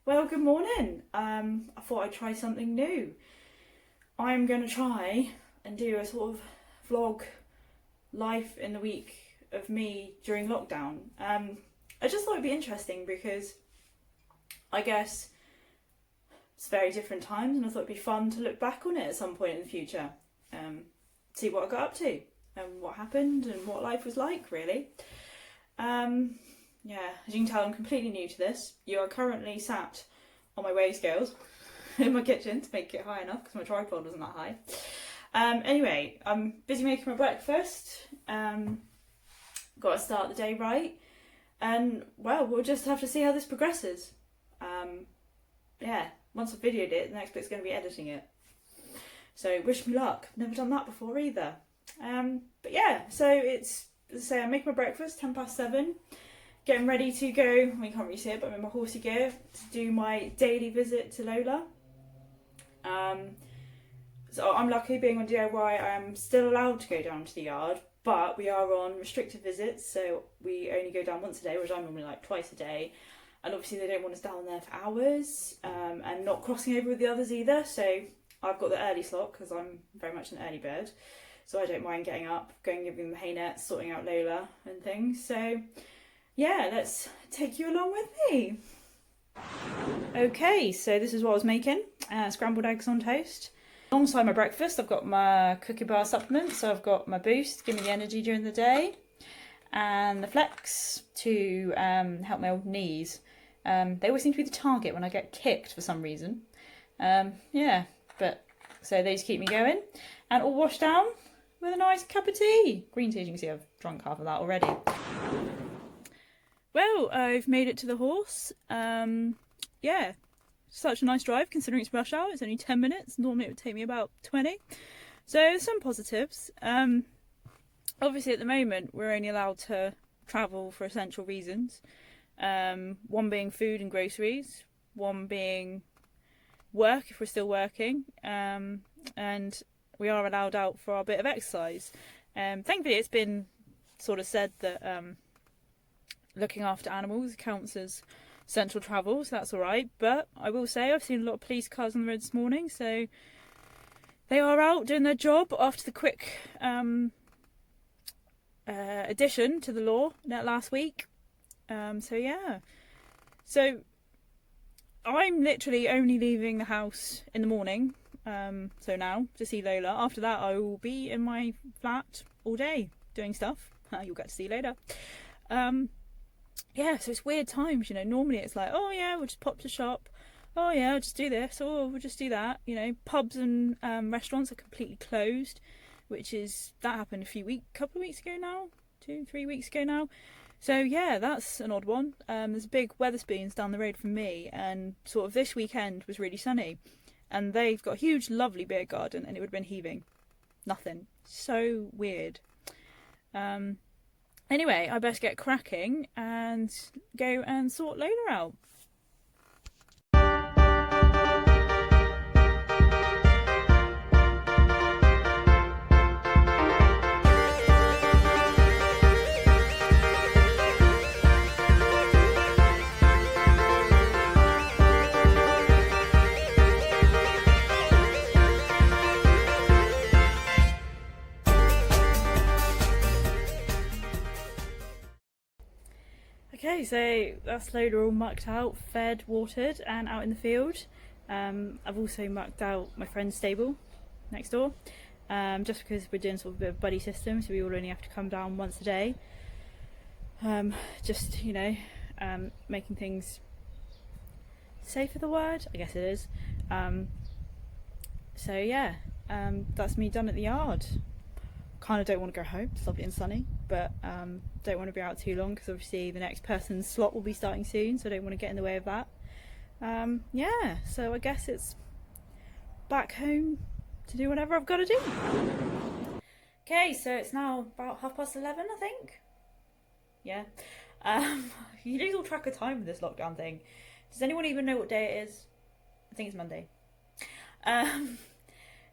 Well, good morning. I thought I'd try something new. I'm going to try and do a sort of vlog life in the week of me during lockdown. I just thought it'd be interesting because I guess it's very different times, and I thought it'd be fun to look back on it at some point in the future. See what I got up to and what happened and what life was like, really. Yeah, as you can tell, I'm completely new to this. You are currently sat on my weigh scales in my kitchen to make it high enough because my tripod wasn't that high. Anyway, I'm busy making my breakfast. Got to start the day right. And, well, we'll just have to see how this progresses. Yeah, once I've videoed it, the next bit's going to be editing it. So, wish me luck. Never done that before either. But yeah, so it's, as I say, I'm making my breakfast, 7:10. Getting ready to go, I mean, you can't really see it, but I'm in my horsey gear to do my daily visit to Lola. So I'm lucky being on DIY, I'm still allowed to go down to the yard, but we are on restricted visits, so we only go down once a day, whereas I'm normally like twice a day. And obviously they don't want us down there for hours, and not crossing over with the others either, so I've got the early slot because I'm very much an early bird. So I don't mind getting up, going and giving them the hay nets, sorting out Lola and things, so yeah, let's take you along with me. Okay, so this is what I was making. Scrambled eggs on toast. Alongside my breakfast, I've got my cookie bar supplements. So I've got my Boost, give me the energy during the day. And the Flex to help my old knees. They always seem to be the target when I get kicked for some reason. Yeah, but so these keep me going. And all washed down with a nice cup of tea. Green tea, as you can see, I've drunk half of that already. Well, I've made it to the horse. Yeah, such a nice drive considering it's rush hour. It's only 10 minutes. Normally it would take me about 20. So there's some positives. Obviously at the moment we're only allowed to travel for essential reasons. One being food and groceries. One being work if we're still working. And we are allowed out for our bit of exercise. Thankfully it's been sort of said that looking after animals counts as central travel, so that's alright. But I will say I've seen a lot of police cars on the road this morning, so they are out doing their job after the quick addition to the law last week. So yeah. So I'm literally only leaving the house in the morning, so now, to see Lola. After that I will be in my flat all day doing stuff. You'll get to see later. Yeah, so it's weird times, you know. Normally it's like, oh yeah, we'll just pop to the shop. Oh yeah, I'll just do this. Oh, we'll just do that. You know, pubs and restaurants are completely closed, which is, that happened couple of weeks ago now, 2-3 weeks ago now. So yeah, that's an odd one. There's a big Wetherspoons down the road from me, and sort of this weekend was really sunny, and they've got a huge, lovely beer garden, and it would have been heaving. Nothing. So weird. Anyway, I best get cracking and go and sort Lola out. Okay, so that's Lola all mucked out, fed, watered, and out in the field. I've also mucked out my friend's stable next door, just because we're doing sort of a bit of buddy system, so we all only have to come down once a day. Just, you know, making things safer, the word? I guess it is. So yeah, that's me done at the yard. Kind of don't want to go home, it's lovely and sunny, but don't want to be out too long because obviously the next person's slot will be starting soon, so I don't want to get in the way of that. Yeah, so I guess it's back home to do whatever I've got to do. Okay, so it's now about 11:30, I think. Yeah. You lose all track of time with this lockdown thing. Does anyone even know what day it is? I think it's Monday.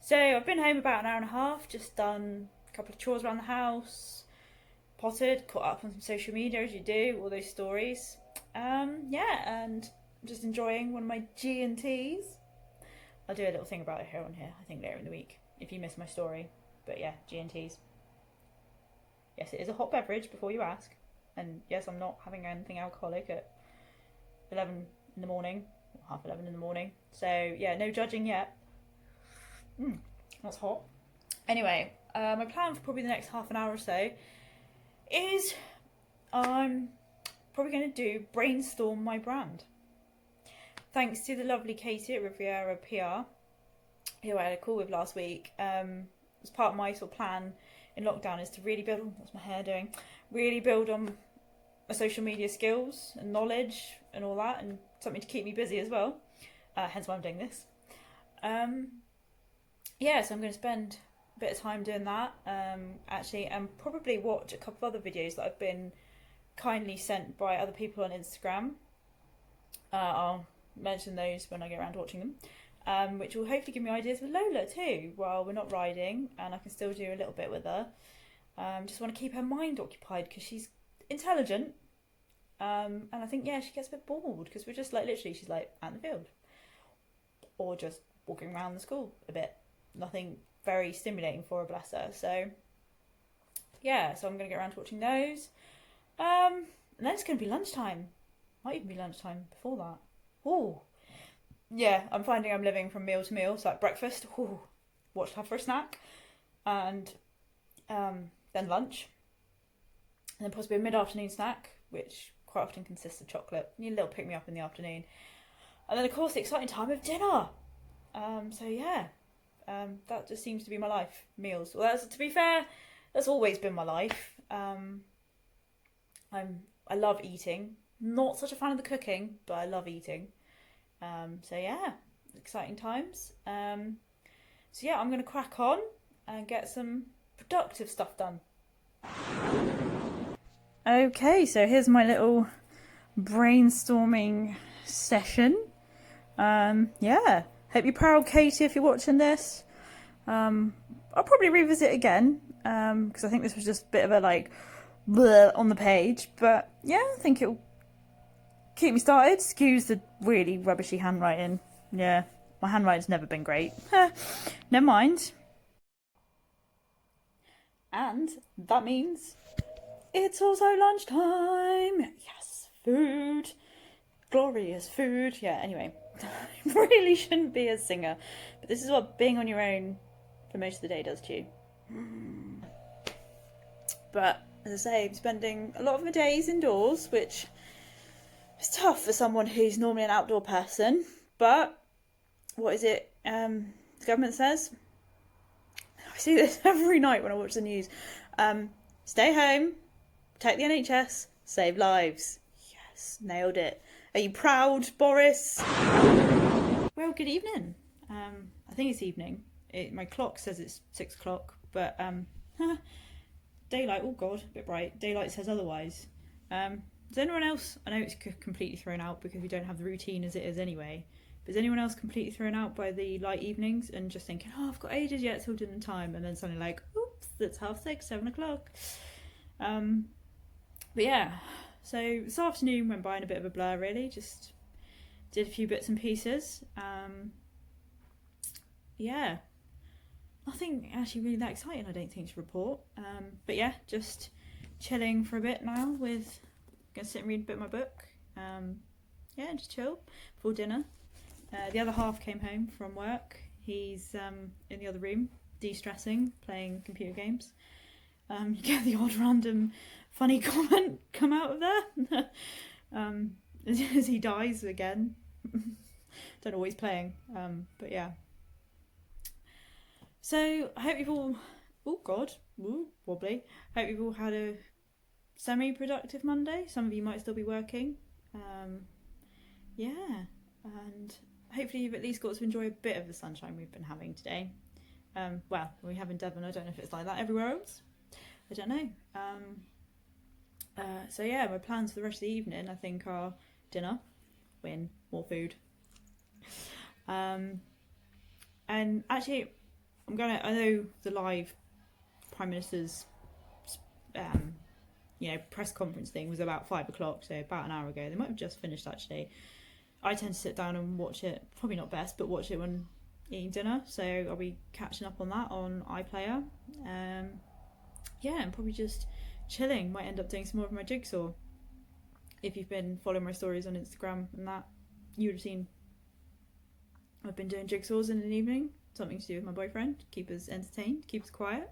So I've been home about an hour and a half, just done a couple of chores around the house, potted, caught up on some social media as you do, all those stories. Yeah, and I'm just enjoying one of my G&Ts. I'll do a little thing about it on here, I think later in the week, if you missed my story. But yeah, G&Ts. Yes, it is a hot beverage, before you ask. And yes, I'm not having anything alcoholic at 11 in the morning, or half 11 in the morning. So yeah, no judging yet. That's hot. Anyway, my plan for probably the next half an hour or so is I'm probably going to brainstorm my brand. Thanks to the lovely Katie at Riviera PR, who I had a call with last week. As part of my sort of plan in lockdown is to really build, what's my hair doing? Really build on my social media skills and knowledge and all that, and something to keep me busy as well. Hence why I'm doing this. Yeah, so I'm going to spend a bit of time doing that, actually, and probably watch a couple of other videos that I've been kindly sent by other people on Instagram. I'll mention those when I get around to watching them, which will hopefully give me ideas with Lola too, while we're not riding, and I can still do a little bit with her. Just want to keep her mind occupied because she's intelligent, and I think, yeah, she gets a bit bored because we're just like, literally, she's like out in the field or just walking around the school a bit. Nothing very stimulating for her, bless her. So yeah, so I'm going to get around to watching those. And then it's going to be lunchtime. Might even be lunchtime before that. Oh, yeah, I'm finding I'm living from meal to meal. So like breakfast, what to have for a snack, and then lunch, and then possibly a mid-afternoon snack, which quite often consists of chocolate. You need a little pick-me-up in the afternoon, and then of course the exciting time of dinner. So yeah, that just seems to be my life. Meals. Well, that's, to be fair, that's always been my life. I love eating. Not such a fan of the cooking, but I love eating. So yeah, exciting times. So yeah, I'm going to crack on and get some productive stuff done. Okay, so here's my little brainstorming session. Yeah, hope you're proud, Katie, if you're watching this. I'll probably revisit again, because I think this was just a bit of a like bleh on the page, but yeah, I think it'll keep me started. Excuse the really rubbishy handwriting. Yeah, my handwriting's never been great. Never mind. And that means it's also lunchtime. Yes, food. Glorious food. Yeah, anyway, I really shouldn't be a singer, but this is what being on your own for most of the day does to you. But as I say, I'm spending a lot of my days indoors, which is tough for someone who's normally an outdoor person. But what is it the government says? I see this every night when I watch the news. Stay home, protect the NHS, save lives. Yes, nailed it. Are you proud, Boris? Well, good evening. I think it's evening. My clock says it's 6 o'clock, but daylight, oh god, a bit bright. Daylight says otherwise. Does anyone else, I know it's completely thrown out because we don't have the routine as it is anyway, but is anyone else completely thrown out by the light evenings and just thinking, oh, I've got ages yet till dinner time, and then suddenly like, oops, that's 6:30, 7 o'clock. But yeah, so this afternoon went by in a bit of a blur really, just did a few bits and pieces. Yeah, nothing actually really that exciting I don't think to report, but yeah, just chilling for a bit now with, gonna sit and read a bit of my book, yeah, just chill before dinner. The other half came home from work. He's in the other room de-stressing, playing computer games. You get the odd random funny comment come out of there as he dies again. Don't know what he's playing, but yeah. So I hope you've all, oh god, ooh, wobbly. Hope you've all had a semi-productive Monday. Some of you might still be working. Yeah, and hopefully you've at least got to enjoy a bit of the sunshine we've been having today. Well, we have in Devon. I don't know if it's like that everywhere else. I don't know. So yeah, my plans for the rest of the evening, I think, are dinner, win, more food. And actually, I know the live Prime Minister's, press conference thing was about 5 o'clock, so about an hour ago. They might have just finished actually. I tend to sit down and watch it, probably not best, but watch it when eating dinner. So I'll be catching up on that on iPlayer. Yeah, and probably just chilling. Might end up doing some more of my jigsaw. If you've been following my stories on Instagram and that, you would have seen I've been doing jigsaws in an evening. Something to do with my boyfriend. Keep us entertained, keep us quiet.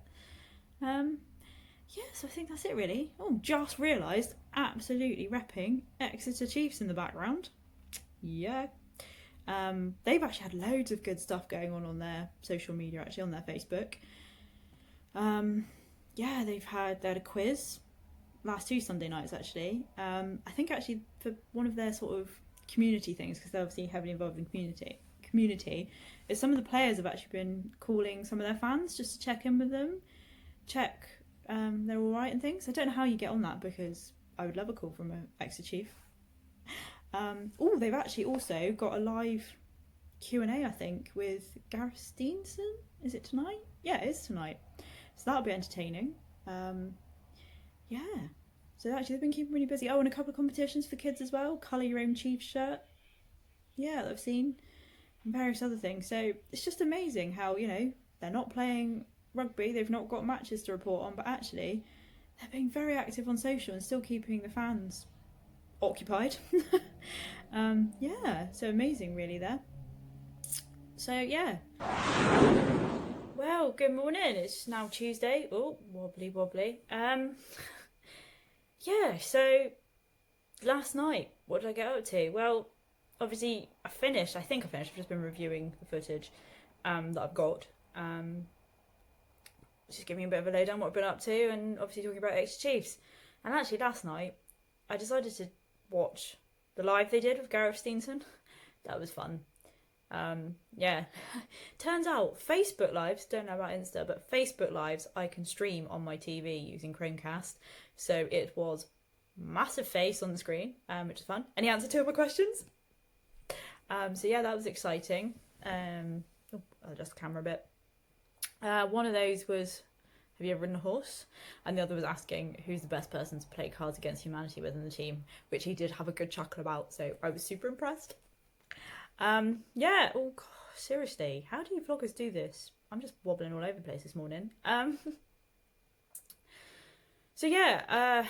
Yeah, so I think that's it really. Oh, just realised, absolutely repping Exeter Chiefs in the background. Yeah. They've actually had loads of good stuff going on their social media, actually, on their Facebook. Yeah, they had a quiz last 2 Sunday nights, actually. I think actually for one of their sort of community things, because they're obviously heavily involved in community, is some of the players have actually been calling some of their fans just to check in with them, check they're all right and things. I don't know how you get on that, because I would love a call from an Exeter Chief. Oh, they've actually also got a live Q&A, I think, with Gareth Steenson. Is it tonight? Yeah, it is tonight. So that'll be entertaining. Yeah. So actually they've been keeping really busy. Oh, and a couple of competitions for kids as well. Colour your own Chiefs shirt. Yeah, that I've seen. And various other things. So it's just amazing how, you know, they're not playing rugby, they've not got matches to report on, but actually they're being very active on social and still keeping the fans occupied. Yeah, so amazing really there. So yeah. Well, good morning. It's now Tuesday. Oh, wobbly. Yeah, so last night, what did I get up to? Well, obviously I think I finished. I've just been reviewing the footage that I've got. Just giving a bit of a lowdown what I've been up to, and obviously talking about Exeter Chiefs. And actually last night I decided to watch the live they did with Gareth Steenson. That was fun. Yeah. Turns out Facebook Lives, don't know about Insta, but Facebook Lives I can stream on my TV using Chromecast. So it was massive face on the screen, which is fun. And he answered 2 of my questions. So yeah, that was exciting. I'll adjust the camera a bit. One of those was, have you ever ridden a horse? And the other was asking who's the best person to play Cards Against Humanity with in the team, which he did have a good chuckle about, so I was super impressed. Yeah, oh God, seriously, how do you vloggers do this? I'm just wobbling all over the place this morning. So yeah,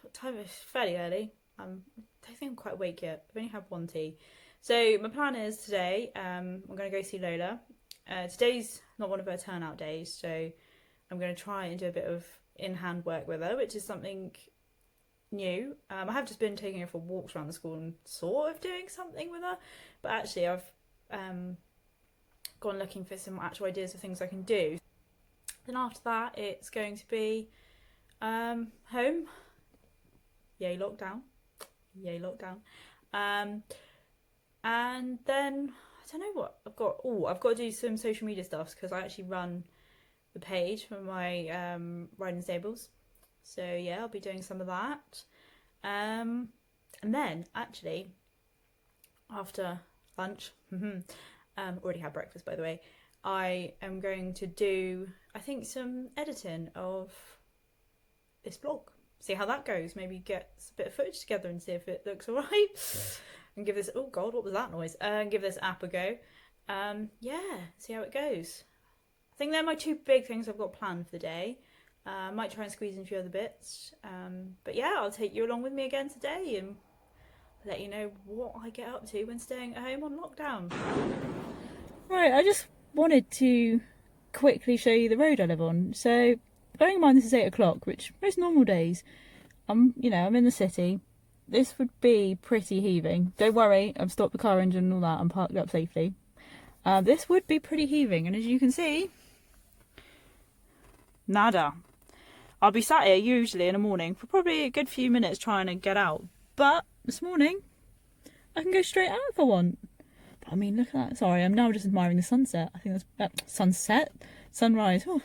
what time is it? Fairly early. I don't think I'm quite awake yet. I've only had 1 tea. So my plan is today, I'm going to go see Lola. Today's not one of her turnout days, so I'm going to try and do a bit of in-hand work with her, which is something new. I have just been taking her for walks around the school and sort of doing something with her, but actually I've gone looking for some actual ideas of things I can do. Then after that it's going to be home. Yay lockdown. And then I don't know what I've got. Oh, I've got to do some social media stuff because I actually run the page for my riding stables. So yeah, I'll be doing some of that. And then actually after lunch, already had breakfast by the way, I am going to do, I think, some editing of this vlog. See how that goes. Maybe get a bit of footage together and see if it looks alright. Yeah. And give this, oh God, what was that noise? Give this app a go. Yeah, see how it goes. I think they're my 2 big things I've got planned for the day. Might try and squeeze in a few other bits. But yeah, I'll take you along with me again today and let you know what I get up to when staying at home on lockdown. Right, I just wanted to quickly show you the road I live on. So, bearing in mind this is 8 o'clock, which most normal days, I'm in the city. This would be pretty heaving. Don't worry, I've stopped the car engine and all that. I'm parked up safely. This would be pretty heaving, and as you can see, nada. I'll be sat here usually in the morning for probably a good few minutes trying to get out. But this morning, I can go straight out if I want. But I mean, look at that. Sorry, I'm now just admiring the sunset. I think that's sunrise. Oh.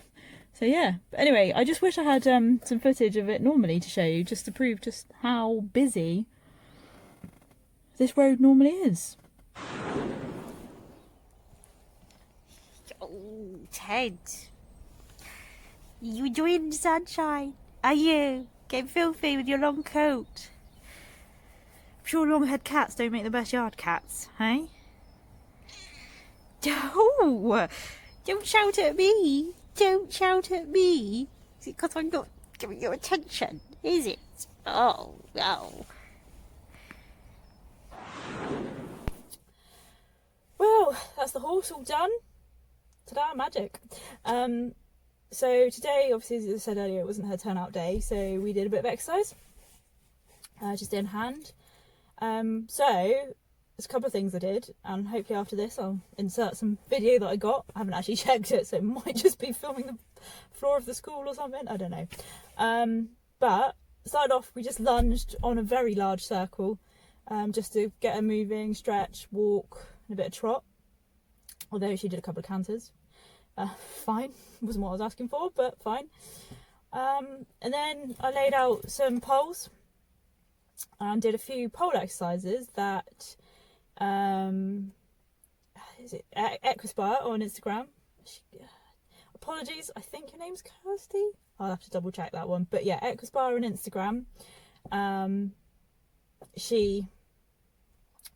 So yeah, but anyway, I just wish I had some footage of it normally to show you, just to prove just how busy this road normally is. Oh, Ted, you enjoying the sunshine? Are you? Getting filthy with your long coat? Sure long-haired cats don't make the best yard cats, hey? Oh, don't shout at me. Don't shout at me. Is it because I'm not giving you attention? Is it? Oh, no. Well, that's the horse all done. Ta-da, magic. So today, obviously, as I said earlier, it wasn't her turnout day, so we did a bit of exercise, just in hand. So there's a couple of things I did, and hopefully after this I'll insert some video that I got. I haven't actually checked it, so it might just be filming the floor of the school or something, I don't know. But started off, we just lunged on a very large circle, just to get her moving, stretch, walk, and a bit of trot, although she did a couple of canters. Fine, wasn't what I was asking for, but fine. And then I laid out some poles and did a few pole exercises that is it Equispire on Instagram. Apologies, I think her name's Kirsty. I'll have to double check that one, but yeah, Equispire on Instagram.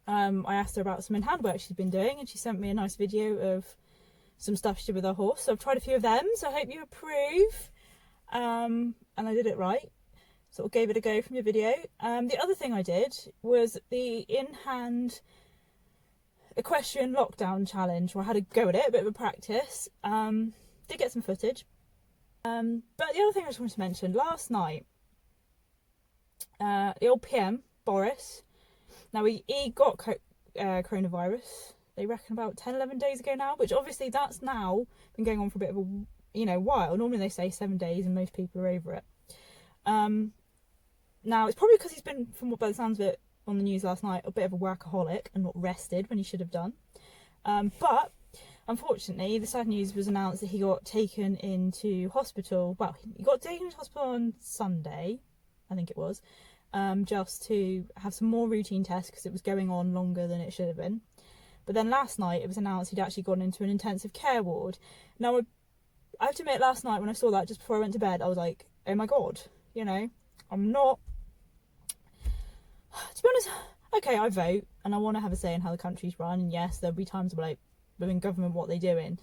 I asked her about some in-hand work she's been doing, and she sent me a nice video of some stuff she did with her horse. So I've tried a few of them, so I hope you approve. And I did it right. Sort of gave it a go from your video. The other thing I did was the in-hand equestrian lockdown challenge, where I had a go at it, a bit of a practice. Did get some footage. But the other thing I just wanted to mention, last night, the old PM, Boris, now he got coronavirus, they reckon about 10-11 days ago now, which obviously that's now been going on for a bit of a while. Normally they say 7 days and most people are over it. Now it's probably because he's been, from what by the sounds of it on the news last night, a bit of a workaholic and not rested when he should have done. But unfortunately the sad news was announced that he got taken into hospital. Well, he got taken into hospital on Sunday, I think it was, just to have some more routine tests because it was going on longer than it should have been. But then last night it was announced he'd actually gone into an intensive care ward. Now I have to admit, last night when I saw that just before I went to bed, I was like, oh my god, I'm not, to be honest, okay, I vote and I want to have a say in how the country's run, and yes, there'll be times where like, within government, what they doing,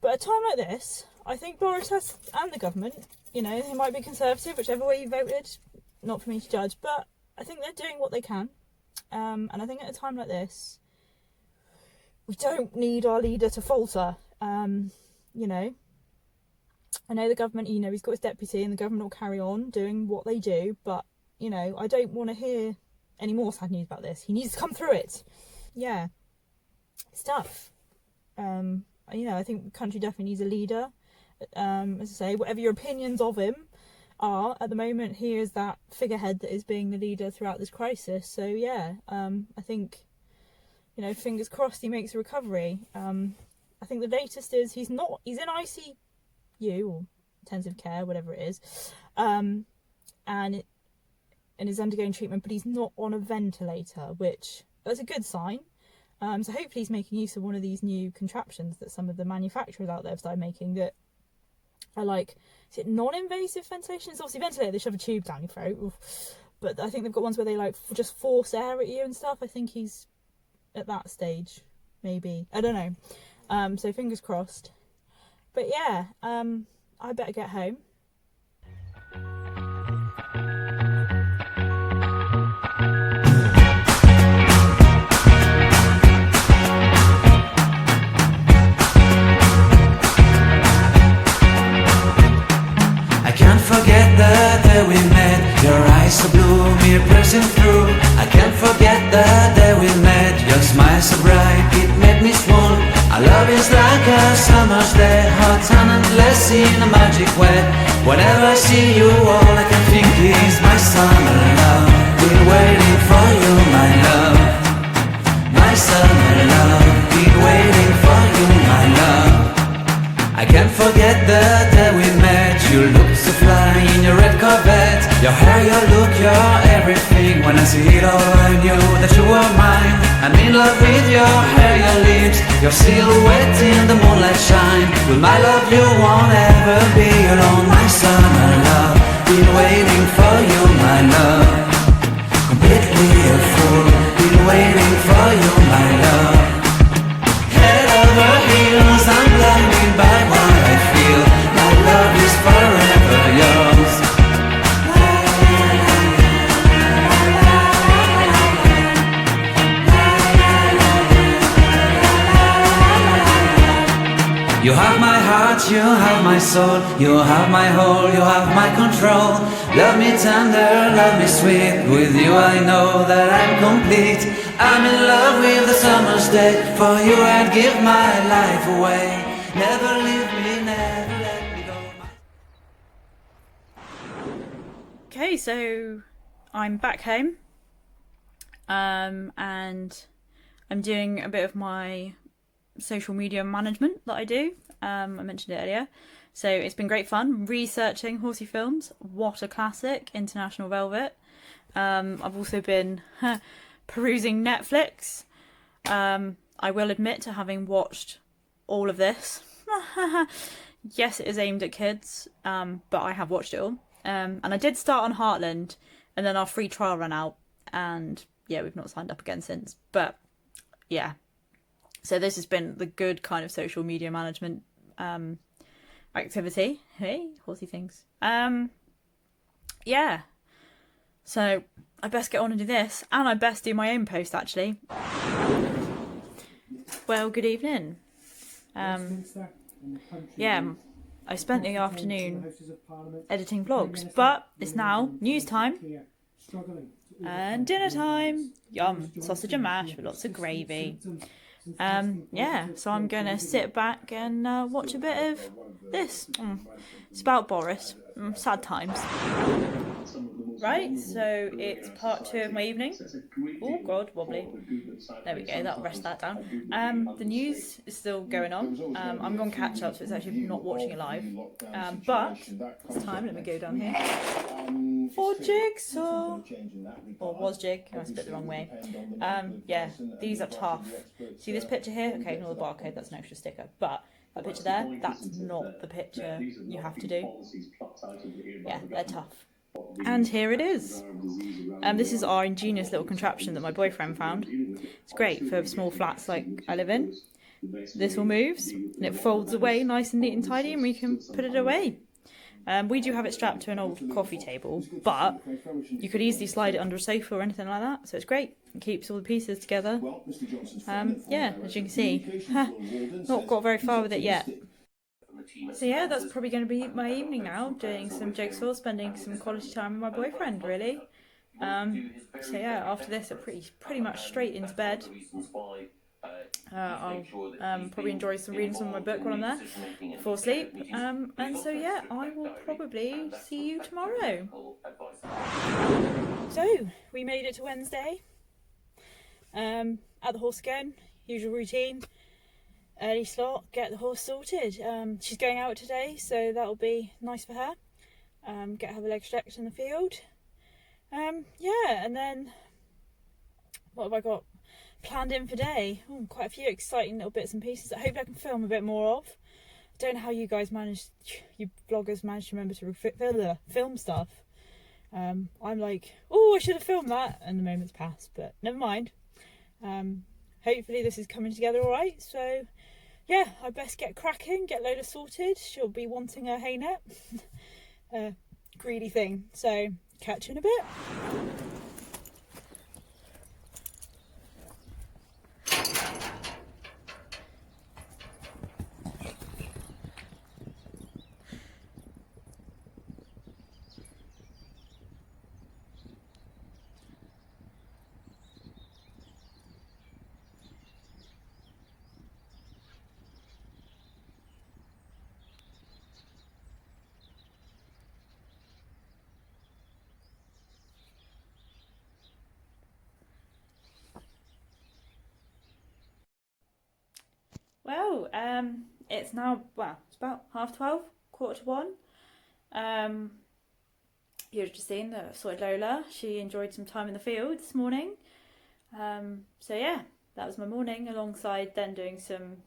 but at a time like this, I think Boris and the government, they might be conservative, whichever way you voted, not for me to judge, but I think they're doing what they can, and I think at a time like this, we don't need our leader to falter. I know the government, he's got his deputy and the government will carry on doing what they do, but, I don't want to hear any more sad news about this. He needs to come through it. Yeah. It's tough. I think the country definitely needs a leader. As I say, whatever your opinions of him are, at the moment, he is that figurehead that is being the leader throughout this crisis. So, yeah, I think, fingers crossed he makes a recovery. I think the latest is he's in ICU or intensive care, whatever it is, and is undergoing treatment, but he's not on a ventilator, which that's a good sign. So hopefully he's making use of one of these new contraptions that some of the manufacturers out there have started making that are like, is it non-invasive ventilation? It's obviously ventilator, they shove a tube down your throat. Oof. But I think they've got ones where they like just force air at you and stuff. I think he's at that stage, maybe. I don't know. So fingers crossed. But yeah, I better get home. I can't forget the day we met. Your eyes so blue, me piercing through. I can't forget the day we met. Your smile so bright, it made me swoon. Our love is like a summer's day, hot and endless in a magic way. Whenever I see you, all I can think is my summer love. Been waiting for you, my love. My summer love. Been waiting for you, my love. I can't forget the day we met. You looked so fly in your red Corvette. Your hair, your look, your everything. When I see it all, I knew that you were mine. I'm in love with your hair, your lips, your silhouette in the moonlight shine. With my love you won't ever be alone. My summer love, been waiting for you, my love. Completely a fool. You have my heart, you have my soul, you have my whole, you have my control. Love me tender, love me sweet, with you I know that I'm complete. I'm in love with the summer's day, for you I'd give my life away. Never leave me, never let me go. Okay, so I'm back home, and I'm doing a bit of my social media management that I do. I mentioned it earlier. So it's been great fun researching Horsey films. What a classic, International Velvet. I've also been perusing Netflix. I will admit to having watched all of this. Yes, it is aimed at kids, but I have watched it all. And I did start on Heartland, and then our free trial ran out, and yeah, we've not signed up again since. But yeah, so this has been the good kind of social media management activity. Hey, horsey things. Yeah. So I best get on and do this, and I best do my own post actually. Well, good evening. Yeah, I spent the afternoon editing vlogs, but it's now news time and dinner time. Yum, sausage and mash with lots of gravy. Yeah, so I'm gonna sit back and watch a bit of this. It's about Boris. Sad times. Right, so it's part 2 of my evening. Oh god, wobbly. There we go, that'll rest that down. The news is still going on. I'm going to catch up, so it's actually not watching it live. But it's time, let me go down here. For Jigsaw. Or was Jig, I split the wrong way. Yeah, these are tough. See this picture here? Okay, ignore the barcode, that's an extra sticker. But that picture there, that's not the picture you have to do. Yeah, they're tough. And here it is. This is our ingenious little contraption that my boyfriend found. It's great for small flats like I live in. This all moves and it folds away nice and neat and tidy, and we can put it away. We do have it strapped to an old coffee table, but you could easily slide it under a sofa or anything like that, so it's great. It keeps all the pieces together. Yeah, as you can see, not got very far with it yet. So yeah, that's probably going to be my evening now, doing some jigsaw, spending some quality time with my boyfriend, really. So yeah, after this, I'm pretty much straight into bed. I'll probably enjoy reading some of my book while I'm there before sleep. And so yeah, I will probably see you tomorrow. So we made it to Wednesday. At the horse again, usual routine. Early slot, get the horse sorted. She's going out today, so that'll be nice for her. Get her legs stretched in the field. Yeah, and then what have I got planned in for day? Oh, quite a few exciting little bits and pieces that I hope I can film a bit more of. I don't know how you guys you vloggers manage to remember to film stuff. I'm like, oh, I should have filmed that, and the moment's passed, but never mind. Hopefully this is coming together all right. So yeah, I best get cracking, get Lola sorted. She'll be wanting her hay net. Greedy thing. So catch you in a bit. Well, it's now, it's about 12:30, 1:45. You've just seen that I sorted Lola. She enjoyed some time in the field this morning. So yeah, that was my morning, alongside then doing some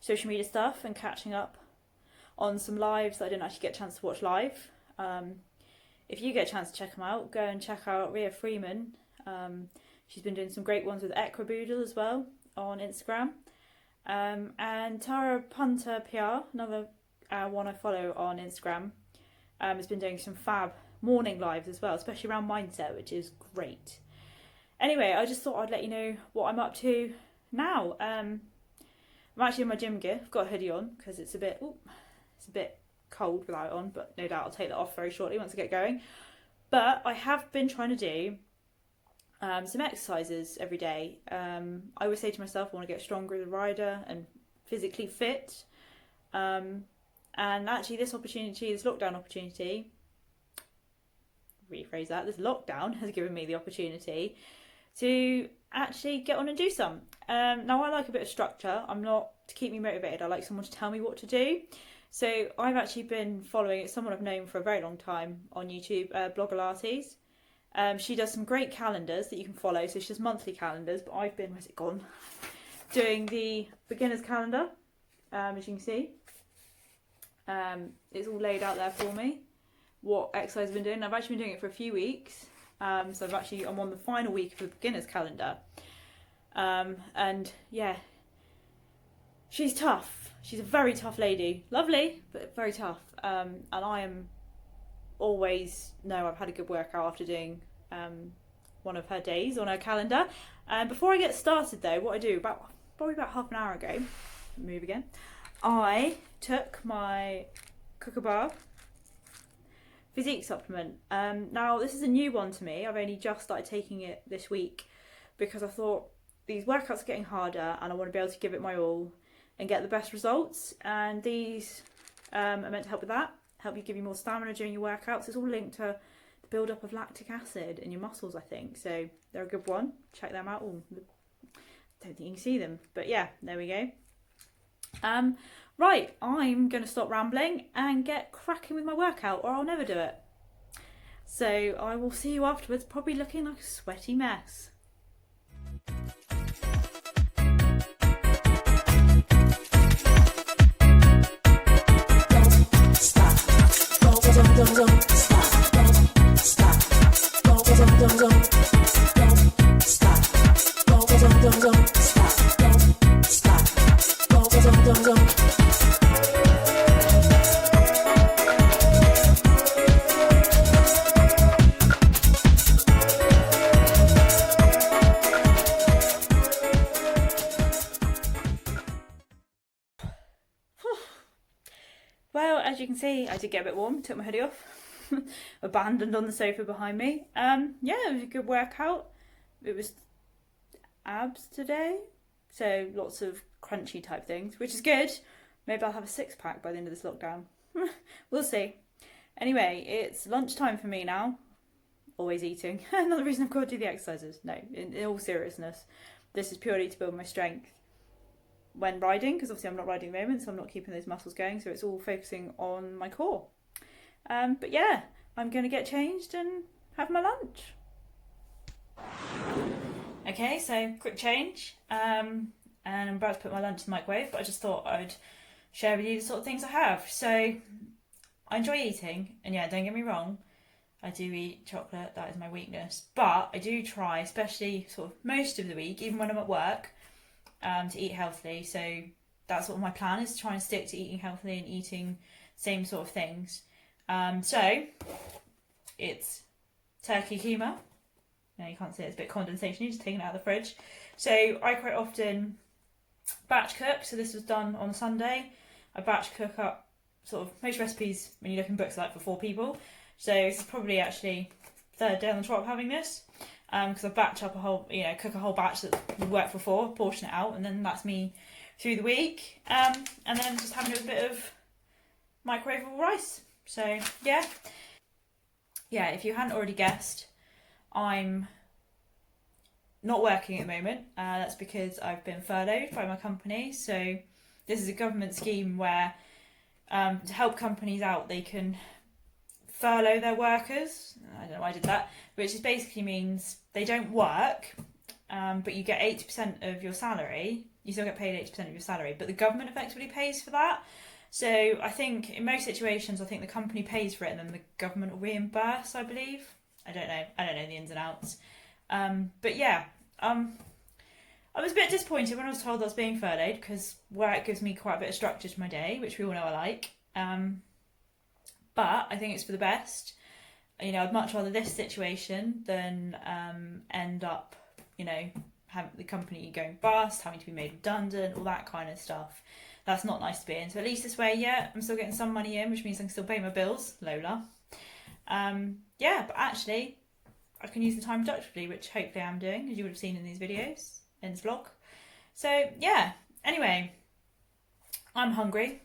social media stuff and catching up on some lives that I didn't actually get a chance to watch live. If you get a chance to check them out, go and check out Rhea Freeman. She's been doing some great ones with Equiboodle as well on Instagram. And Tara Punter PR, another one I follow on Instagram, has been doing some fab morning lives as well, especially around mindset, which is great. Anyway, I just thought I'd let you know what I'm up to now. I'm I'm actually in my gym gear. I've got a hoodie on because it's a bit cold without it on, but no doubt I'll take that off very shortly once I get going. But I have been trying to do some exercises every day. I always say to myself, I want to get stronger as a rider and physically fit. And actually this lockdown opportunity, rephrase that, this lockdown has given me the opportunity to actually get on and do some. Now I like a bit of structure. To keep me motivated, I like someone to tell me what to do. So I've actually been following someone I've known for a very long time on YouTube, Blogger. She does some great calendars that you can follow. So she does monthly calendars, but I've been, where's it gone? Doing the beginner's calendar, as you can see. It's all laid out there for me, what exercise I've been doing. I've actually been doing it for a few weeks. So I'm on the final week of the beginner's calendar. And yeah, she's tough. She's a very tough lady. Lovely, but very tough. And I am always know I've had a good workout after doing one of her days on her calendar. And before I get started though, what I do probably about half an hour ago, move again, I took my Kookaburra physique supplement. Now this is a new one to me. I've only just started taking it this week because I thought these workouts are getting harder and I want to be able to give it my all and get the best results. And these are meant to help with that, help you give you more stamina during your workouts. It's all linked to the build-up of lactic acid in your muscles, I think. So they're a good one. Check them out. Ooh, don't think you can see them, but yeah, there we go. Right, I'm going to stop rambling and get cracking with my workout or I'll never do it. So I will see you afterwards, probably looking like a sweaty mess. Well, as you can see, I did get a bit warm, took my hoodie off, abandoned on the sofa behind me. Yeah, it was a good workout. It was abs today, so lots of crunchy type things, which is good. Maybe I'll have a six-pack by the end of this lockdown. We'll see. Anyway, it's lunchtime for me now. Always eating. Another reason I've got to do the exercises. No, in all seriousness, this is purely to build my strength when riding, because obviously I'm not riding at the moment, so I'm not keeping those muscles going, so it's all focusing on my core. But yeah, I'm going to get changed and have my lunch. Okay, so quick change, and I'm about to put my lunch in the microwave, but I just thought I'd share with you the sort of things I have. So I enjoy eating, and yeah, don't get me wrong, I do eat chocolate, that is my weakness, but I do try, especially sort of most of the week, even when I'm at work, to eat healthily. So that's what my plan is, to try and stick to eating healthily and eating same sort of things. So it's turkey keema. No, you can't see it, it's a bit condensation, you just taking it out of the fridge. So I quite often batch cook, so this was done on a Sunday. I batch cook up sort of, most recipes when you look in books are like for 4 people. So this is probably actually third day on the trot of having this. Because I batch up cook a whole batch that would work for 4, portion it out, and then that's me through the week. And then just having a bit of microwavable rice. So yeah, if you hadn't already guessed, I'm not working at the moment. That's because I've been furloughed by my company. So this is a government scheme where to help companies out, they can furlough their workers. I don't know why I did that, which just basically means they don't work, but you get 80% of your salary. You still get paid 80% of your salary, but the government effectively pays for that. So I think in most situations, I think the company pays for it and then the government will reimburse, I believe. I don't know the ins and outs. But yeah, I was a bit disappointed when I was told I was being furloughed, because work gives me quite a bit of structure to my day, which we all know I like. But I think it's for the best. I'd much rather this situation than end up, the company going bust, having to be made redundant, all that kind of stuff. That's not nice to be in. So at least this way, yeah, I'm still getting some money in, which means I can still pay my bills, Lola. Yeah, but actually, I can use the time productively, which hopefully I'm doing, as you would have seen in these videos, in this vlog. So yeah, anyway, I'm hungry,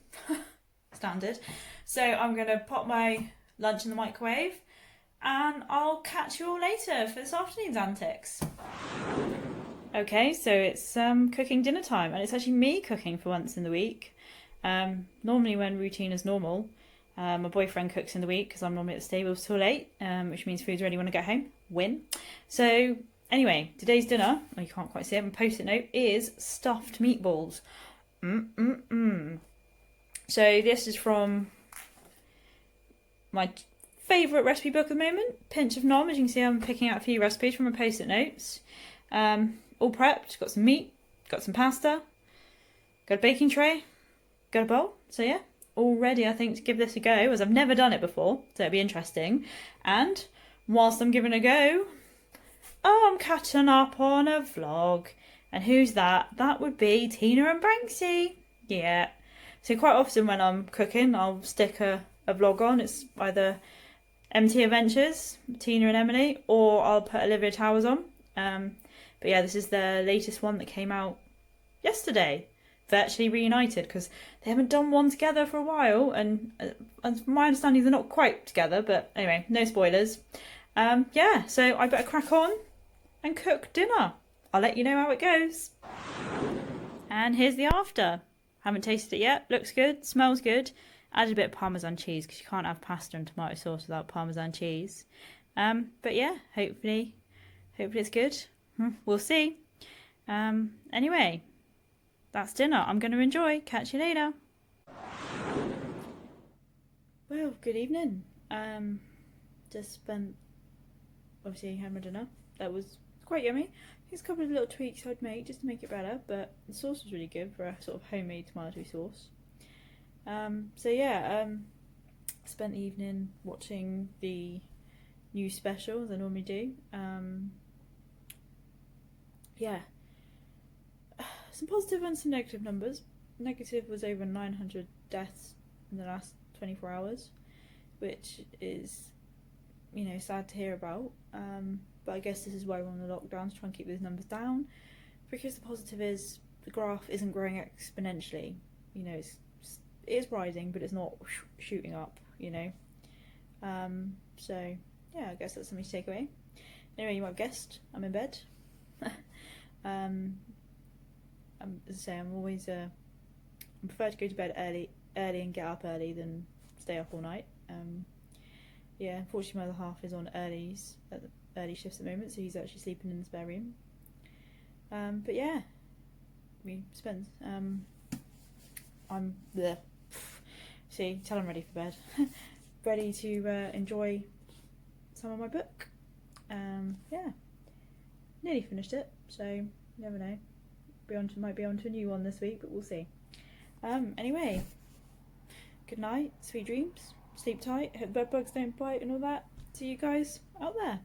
standard. So I'm going to pop my lunch in the microwave, and I'll catch you all later for this afternoon's antics. Okay, so it's cooking dinner time, and it's actually me cooking for once in the week. Normally when routine is normal, my boyfriend cooks in the week because I'm normally at the stables till late, which means food's ready when I get home. Win. So anyway, today's dinner, oh, you can't quite see it, my post-it note, is stuffed meatballs. So this is from my favourite recipe book at the moment, Pinch of Nom. As you can see, I'm picking out a few recipes from my post-it notes. All prepped, got some meat, got some pasta, got a baking tray, got a bowl. So yeah, all ready, I think, to give this a go, as I've never done it before, so it'll be interesting. And whilst I'm giving it a go, oh, I'm catching up on a vlog. And who's that? That would be Tina and Branksy. Yeah. So quite often when I'm cooking, I'll stick a vlog on. It's either MT Adventures, Tina and Emily, or I'll put Olivia Towers on. But yeah, this is the latest one that came out yesterday, virtually reunited, because they haven't done one together for a while, and from my understanding they're not quite together, but anyway, no spoilers. Yeah, so I better crack on and cook dinner. I'll let you know how it goes. And here's the after. Haven't tasted it yet. Looks good, smells good. Added a bit of Parmesan cheese because you can't have pasta and tomato sauce without Parmesan cheese. But yeah, hopefully it's good. We'll see. Anyway, that's dinner. I'm going to enjoy. Catch you later. Well, good evening. Just spent, obviously, had my dinner. That was quite yummy. There's a couple of little tweaks I'd make just to make it better, but the sauce was really good for a sort of homemade tomato sauce. So yeah, spent the evening watching the new special, as I normally do. Yeah, some positive and some negative numbers. Negative was over 900 deaths in the last 24 hours, which is, you know, sad to hear about. But I guess this is why we're on the lockdown, to try and keep those numbers down, because the positive is the graph isn't growing exponentially. You know, it is rising, but it's not shooting up, you know. So yeah, I guess that's something to take away. Anyway, you might have guessed, I'm in bed. As I say, I'm always I prefer to go to bed early and get up early than stay up all night. Yeah, unfortunately my other half is on early shifts at the moment, so he's actually sleeping in the spare room. But yeah, we spent I'm there. See, tell I'm ready for bed. Ready to enjoy some of my book. Yeah, nearly finished it, so you never know. Might be on to a new one this week, but we'll see. Anyway, good night, sweet dreams, sleep tight, hope bed bugs don't bite and all that. See you guys out there.